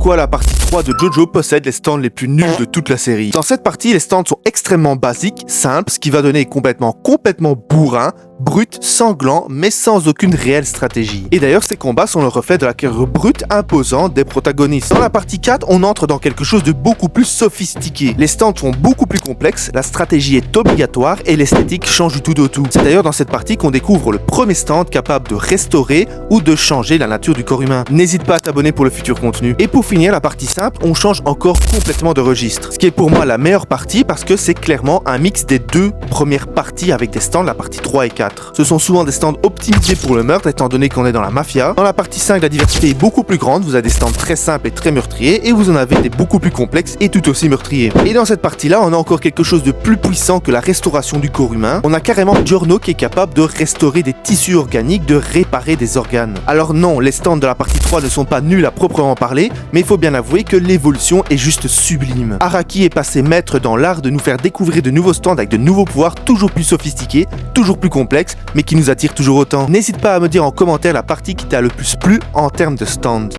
pourquoi la partie 3 de JoJo possède les stands les plus nuls de toute la série. Dans cette partie, les stands sont extrêmement basiques, simples, ce qui va donner complètement bourrin, brut, sanglant, mais sans aucune réelle stratégie. Et d'ailleurs, ces combats sont le reflet de la carrure brute imposante des protagonistes. Dans la partie 4, on entre dans quelque chose de beaucoup plus sophistiqué. Les stands sont beaucoup plus complexes, la stratégie est obligatoire et l'esthétique change du tout au tout. C'est d'ailleurs dans cette partie qu'on découvre le premier stand capable de restaurer ou de changer la nature du corps humain. N'hésite pas à t'abonner pour le futur contenu. Et pour finir, la partie simple, on change encore complètement de registre. Ce qui est pour moi la meilleure partie parce que c'est clairement un mix des deux premières parties avec des stands, la partie 3 et 4. Ce sont souvent des stands optimisés pour le meurtre étant donné qu'on est dans la mafia. Dans la partie 5, la diversité est beaucoup plus grande, vous avez des stands très simples et très meurtriers et vous en avez des beaucoup plus complexes et tout aussi meurtriers. Et dans cette partie-là, on a encore quelque chose de plus puissant que la restauration du corps humain. On a carrément Giorno qui est capable de restaurer des tissus organiques, de réparer des organes. Alors non, les stands de la partie 3 ne sont pas nuls à proprement parler, mais il faut bien avouer que l'évolution est juste sublime. Araki est passé maître dans l'art de nous faire découvrir de nouveaux stands avec de nouveaux pouvoirs toujours plus sophistiqués, toujours plus complexes, mais qui nous attire toujours autant. N'hésite pas à me dire en commentaire la partie qui t'a le plus plu en termes de stand.